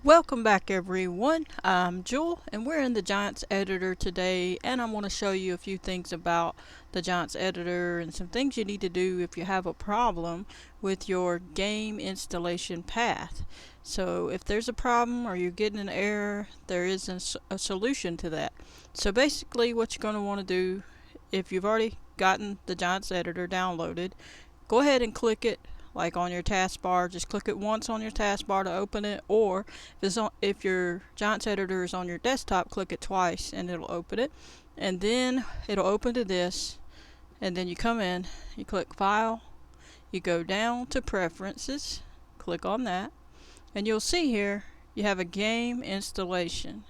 Welcome back everyone, I'm Jewel and we're in the Giants editor today, and I'm going to show you a few things about the Giants editor and some things you need to do if you have a problem with your game installation path. So if there's a problem or you're getting an error, there is a solution to that. So basically what you're going to want to do, if you've already gotten the Giants editor downloaded, go ahead and click it like on your taskbar. Just click it once on your taskbar to open it, or if your Giants editor is on your desktop, click it twice and it'll open it, and then it'll open to this, and then you come in, you click File, you go down to Preferences, click on that, and you'll see here you have a game installation,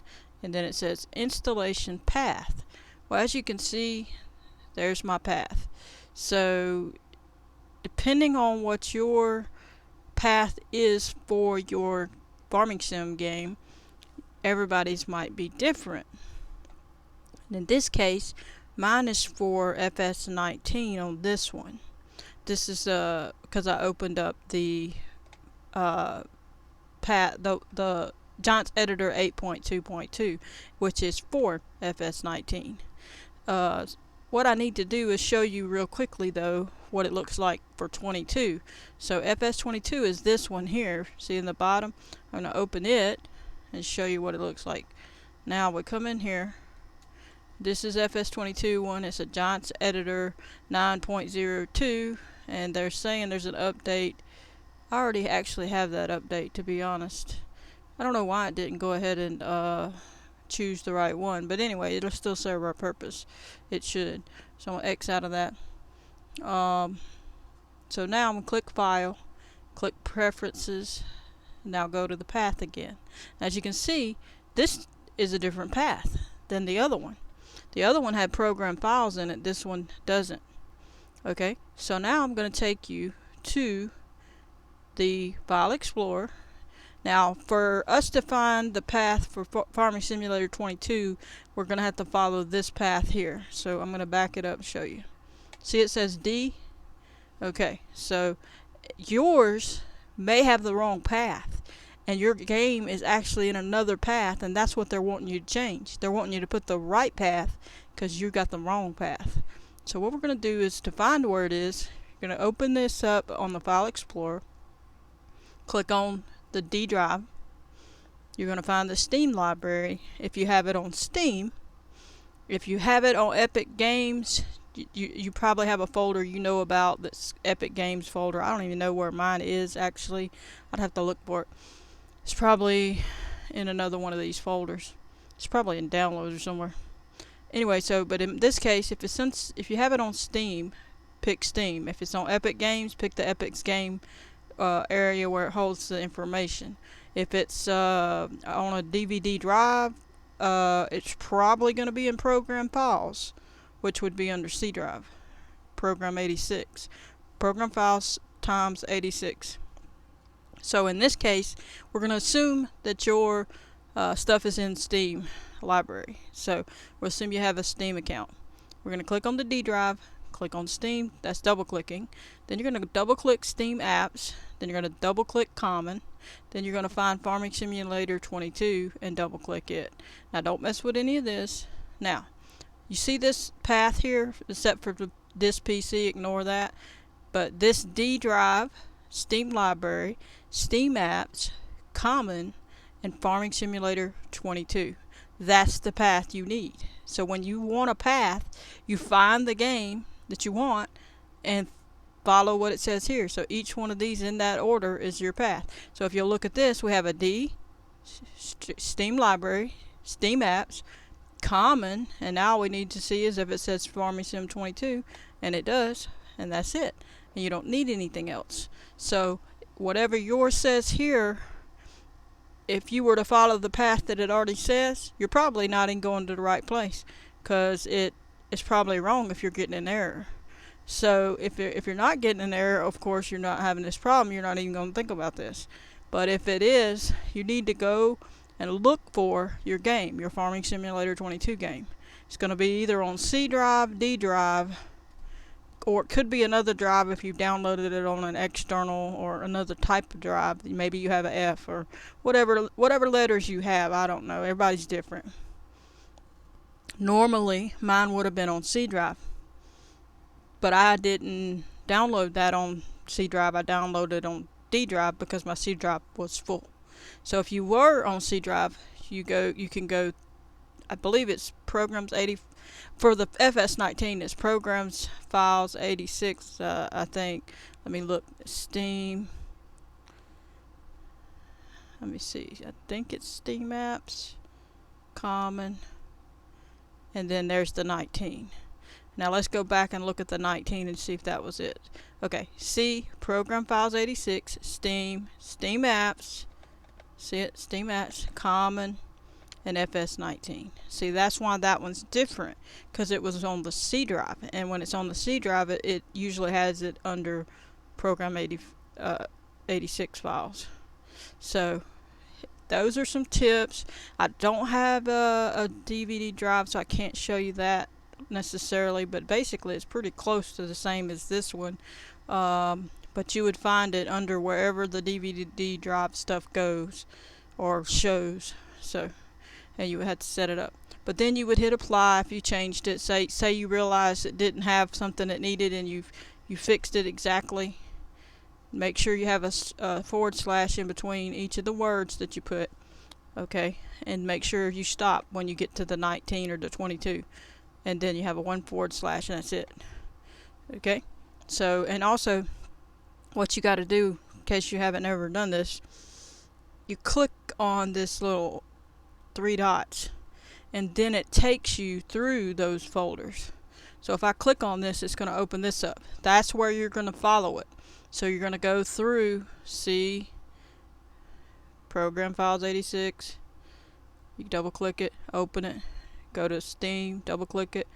and then it says Installation Path. Well, as you can see, there's my path. So depending on what your path is for your farming sim game, everybody's might be different. And in this case, mine is for FS19 on this one. This is because I opened up the path, the Giants Editor 8.2.2, which is for FS19. What I need to do is show you real quickly though what it looks like for 22. So FS22 is this one here. See in the bottom? I'm going to open it and show you what it looks like. Now we come in here. This is FS22 one. It's a Giants Editor 9.02, and they're saying there's an update. I already actually have that update, to be honest. I don't know why it didn't go ahead and choose the right one, but anyway, it'll still serve our purpose. It should. So I'm going to X out of that. So now I'm going to click File, click Preferences, now go to the path again. As you can see, this is a different path than the other one. The other one had program files in it, this one doesn't. Okay, so now I'm going to take you to the File Explorer. Now, for us to find the path for Farming Simulator 22, we're going to have to follow this path here. So I'm going to back it up and show you. See, it says D? Okay, so yours may have the wrong path, and your game is actually in another path, and that's what they're wanting you to change. They're wanting you to put the right path because you got the wrong path. So what we're going to do is, to find where it is, you're going to open this up on the File Explorer, click on the D drive. You're going to find the Steam library if you have it on Steam. If you have it on Epic Games, you probably have a folder you know about, that's Epic Games folder. I don't even know where mine is actually. I'd have to look for it. It's probably in another one of these folders. It's probably in downloads or somewhere. Anyway, but in this case, if you have it on Steam, pick Steam. If it's on Epic Games, pick the Epic's game area where it holds the information. If it's on a DVD drive, it's probably going to be in Program Files, which would be under C drive. Program 86. Program Files times 86. So in this case, we're going to assume that your stuff is in Steam library. So we'll assume you have a Steam account. We're going to click on the D drive, click on Steam, that's double clicking. Then you're going to double click Steam Apps, then you're going to double click Common, then you're going to find Farming Simulator 22 and double click it. Now don't mess with any of this. Now, you see this path here, except for this PC, ignore that. But this D drive, Steam Library, Steam Apps, Common, and Farming Simulator 22. That's the path you need. So when you want a path, you find the game that you want and follow what it says here. So each one of these in that order is your path. So if you'll look at this, we have a D, Steam Library, Steam Apps, Common, and now all we need to see is if it says Farming Sim 22, and it does, and that's it. And you don't need anything else. So whatever yours says here, if you were to follow the path that it already says, you're probably not even going to the right place, because it's probably wrong if you're getting an error. So if you're not getting an error, of course you're not having this problem, you're not even going to think about this. But if it is, you need to go and look for your game, your Farming Simulator 22 game. It's going to be either on C drive, D drive, or it could be another drive if you downloaded it on an external or another type of drive. Maybe you have a F or whatever letters you have. I don't know. Everybody's different. Normally, mine would have been on C drive, but I didn't download that on C drive. I downloaded it on D drive because my C drive was full. So if you were on C drive, you can go, I believe it's programs 80 for the FS19. It's programs files 86. I think. Let me look. Steam. Let me see. I think it's Steam apps, common, and then there's the 19. Now let's go back and look at the 19 and see if that was it. Okay, C, program files 86, Steam, Steam apps, see it, Steam apps, common, and FS19. See, that's why that one's different, because it was on the C drive, and when it's on the C drive, it usually has it under program 86 files. So those are some tips. I don't have a DVD drive, so I can't show you that necessarily, but basically it's pretty close to the same as this one, but you would find it under wherever the DVD drive stuff goes or shows. So, and you would have to set it up, but then you would hit apply if you changed it. Say you realized it didn't have something it needed and you fixed it exactly. Make sure you have a forward slash in between each of the words that you put, okay, and make sure you stop when you get to the 19 or the 22, and then you have a 1 forward slash, and that's it. Okay, so, and also what you got to do, in case you haven't ever done this, you click on this little 3 dots, and then it takes you through those folders. So if I click on this, it's going to open this up. That's where you're going to follow it. So you're going to go through C, program files 86, you double click it, open it, go to Steam, double click it,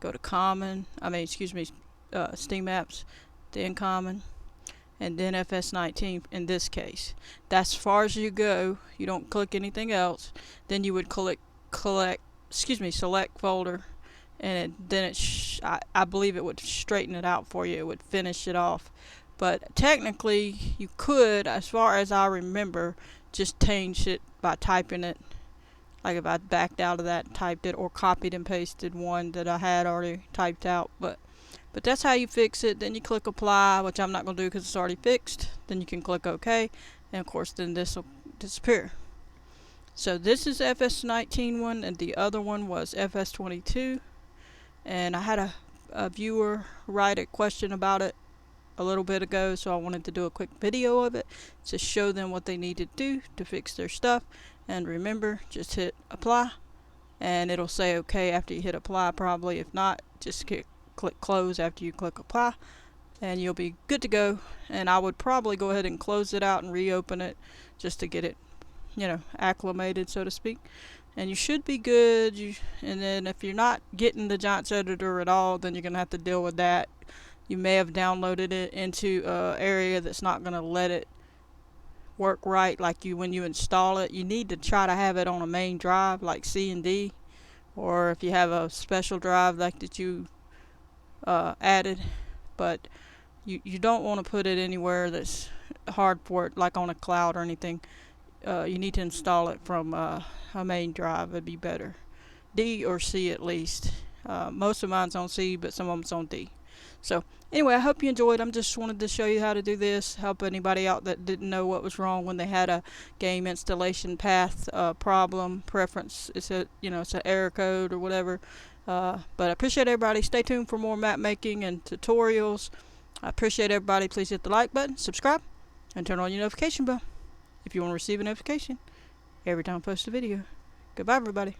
go to common, Steam apps, then common, and then FS19 in this case. That's as far as you go. You don't click anything else. Then you would select folder, and then I believe it would straighten it out for you. It would finish it off. But technically, you could, as far as I remember, just change it by typing it. Like if I backed out of that and typed it, or copied and pasted one that I had already typed out. But that's how you fix it. Then you click apply, which I'm not going to do because it's already fixed. Then you can click OK, and of course then this will disappear. So this is FS19 one, and the other one was FS22. And I had a viewer write a question about it a little bit ago, so I wanted to do a quick video of it to show them what they need to do to fix their stuff. And remember, just hit apply, and it'll say OK after you hit apply probably. If not, just click close after you click apply, and you'll be good to go. And I would probably go ahead and close it out and reopen it just to get it, acclimated, so to speak. And you should be good. And then if you're not getting the Giants editor at all, then you're gonna have to deal with that. You may have downloaded it into an area that's not going to let it work right. Like when you install it, you need to try to have it on a main drive like C and D, or if you have a special drive like that you added. But you don't want to put it anywhere that's hard for it, like on a cloud or anything. You need to install it from a main drive. It'd be better. D or C at least. Most of mine's on C, but some of them's on D. So anyway, I hope you enjoyed. I just wanted to show you how to do this, help anybody out that didn't know what was wrong when they had a game installation path problem, preference. It's a it's an error code or whatever. But I appreciate everybody. Stay tuned for more map making and tutorials. I appreciate everybody. Please hit the like button, subscribe, and turn on your notification bell if you want to receive a notification every time I post a video. Goodbye, everybody.